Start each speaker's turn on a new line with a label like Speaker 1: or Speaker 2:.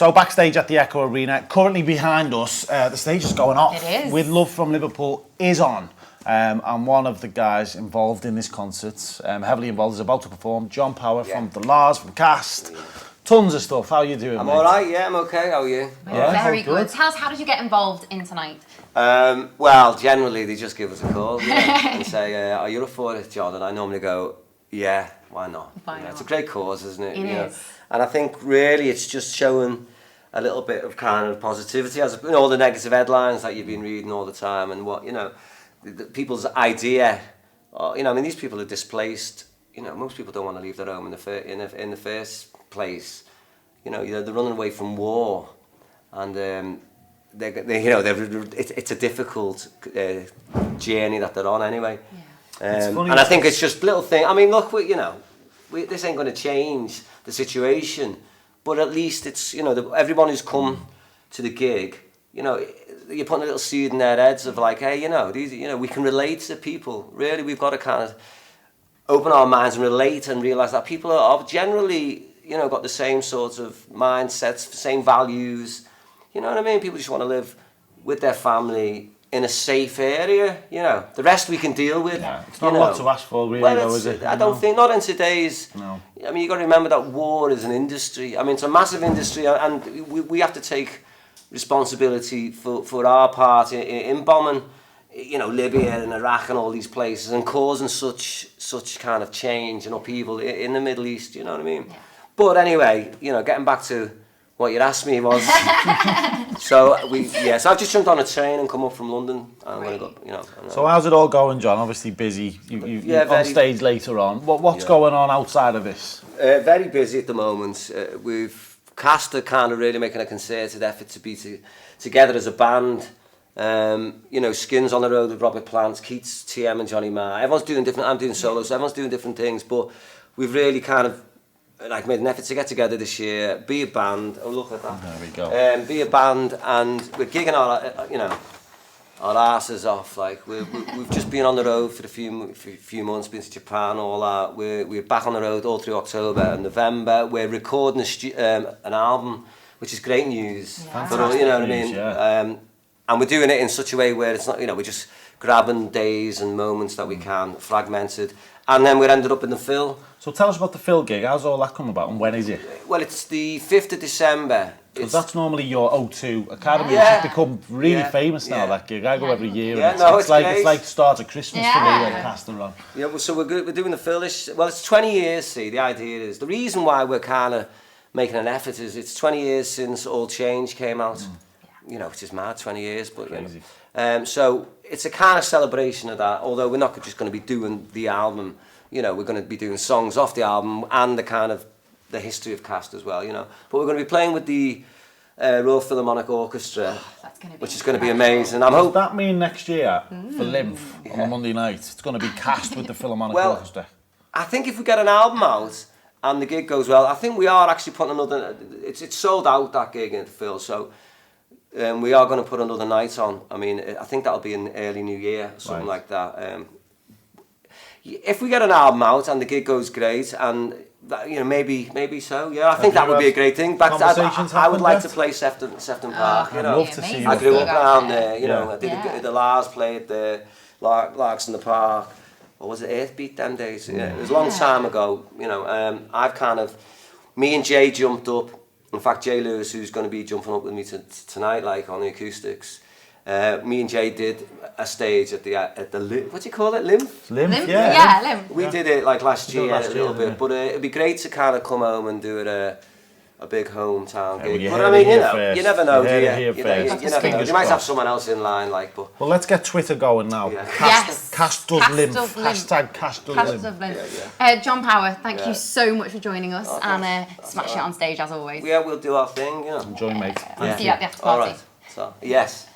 Speaker 1: So backstage at the Echo Arena, currently behind us, the stage is going off.
Speaker 2: It is.
Speaker 1: With Love from Liverpool is on. And one of the guys involved in this concert, heavily involved, is about to perform. John Power from the Lars, from Cast. Tons of stuff. How are you doing,
Speaker 3: I'm
Speaker 1: mate?
Speaker 3: all right, yeah, I'm okay. How are you?
Speaker 1: Yeah,
Speaker 2: Very
Speaker 1: good.
Speaker 2: good. Tell us, how did you get involved in tonight?
Speaker 3: Well, generally they just give us a call and say, are you up for it, John? And I normally go, yeah, why not?
Speaker 2: Why not?
Speaker 3: It's a great cause, isn't it?
Speaker 2: It is.
Speaker 3: And I think really it's just showing a little bit of kind of positivity, as all the negative headlines that you've been reading all the time, and what, the people's idea, these people are displaced. Most people don't want to leave their home in the first place. They're running away from war, and it's a difficult journey that they're on anyway.
Speaker 2: Yeah.
Speaker 3: And I think it's just little thing. I mean, look, this ain't going to change the situation, but at least it's everyone who's come to the gig, you're putting a little seed in their heads of like, hey, these, we can relate to people. Really, we've got to kind of open our minds and relate and realise that people are generally, got the same sorts of mindsets, same values. You know what I mean? People just want to live with their family in a safe area. The rest we can deal with.
Speaker 1: Yeah, it's not a lot to ask for, really, though, is it?
Speaker 3: I don't think, not in today's.
Speaker 1: No.
Speaker 3: I mean, you've got to remember that war is an industry. I mean, it's a massive industry, and we have to take responsibility for our part in bombing, Libya and Iraq and all these places, and causing such kind of change and upheaval in the Middle East. You know what I mean? Yeah. But anyway, getting back to what you asked me was, so I've just jumped on a train and come up from London. And I'm going to go,
Speaker 1: So how's it all going, John? Obviously busy. You're on stage later on. What's going on outside of this?
Speaker 3: Very busy at the moment. We've Cast are kind of really making a concerted effort to be together as a band. Skins on the road with Robert Plant, Keats, TM and Johnny Marr. Everyone's doing different, I'm doing solo, so everyone's doing different things, but we've really kind of made an effort to get together this year, be a band. Oh, look at that.
Speaker 1: There we go.
Speaker 3: Be a band, and we're gigging our asses off. Like we've just been on the road for a few months, been to Japan, all that. We're back on the road all through October and November. We're recording an album, which is great news.
Speaker 2: Yeah.
Speaker 3: For all, you know what I mean.
Speaker 1: Yeah.
Speaker 3: And we're doing it in such a way where it's not, we're just grabbing days and moments that we can, fragmented, and then we're ended up in the Phil.
Speaker 1: So tell us about the Phil gig. How's all that come about, and when is it?
Speaker 3: Well, it's the 5th of December.
Speaker 1: Because that's normally your O2 Academy.
Speaker 3: Yeah.
Speaker 1: It's become really famous now, that gig. I go every year.
Speaker 3: Yeah,
Speaker 1: and
Speaker 3: it's
Speaker 1: like
Speaker 3: great.
Speaker 1: it's like the start of Christmas for me when Cast are on.
Speaker 3: Yeah, well, so we're doing the Philish. Well, it's 20 years, see, the idea is. The reason why we're kind of making an effort is it's 20 years since All Change came out. Which is mad, 20 years. But
Speaker 1: crazy.
Speaker 3: So it's a kind of celebration of that, although we're not just going to be doing the album. We're going to be doing songs off the album and the kind of the history of Cast as well, But we're going to be playing with the Royal Philharmonic Orchestra, which is going to be amazing. I'm hoping.
Speaker 1: Does that mean next year for Lymph on a Monday night, it's going to be Cast with the Philharmonic Orchestra?
Speaker 3: I think if we get an album out and the gig goes well, I think we are actually putting another. It's sold out, that gig in Phil, so we are going to put another night on. I mean, I think that'll be in early New Year, something like that. If we get an album out and the gig goes great, and maybe so. Yeah, I think that would be a great thing. Back I would like to play Sefton Park.
Speaker 1: I'd love to see you.
Speaker 3: I grew up around there. I did the Lars played there, Larks in the Park. Or was it Earthbeat them days? Yeah, it was a long time ago. I've kind of, me and Jay jumped up. In fact, Jay Lewis, who's going to be jumping up with me tonight, like on the acoustics. Me and Jay did a stage at the what do you call it, Lymph?
Speaker 1: Lymph,
Speaker 2: yeah, Lymph.
Speaker 3: We did it like last year a little bit, but it'd be great to kind of come home and do it a big hometown gig. But I mean, you never know, do you? You never know. You might have someone else in line, like. But
Speaker 1: well, let's get Twitter going now.
Speaker 3: Yeah.
Speaker 1: Cast does Lymph. Hashtag Cast does Lymph.
Speaker 2: John Power, thank you so much for joining us, and smash it on stage as always.
Speaker 3: Yeah, we'll do our thing.
Speaker 1: Enjoy, mate.
Speaker 2: See you at the after party.
Speaker 3: All right. So yes.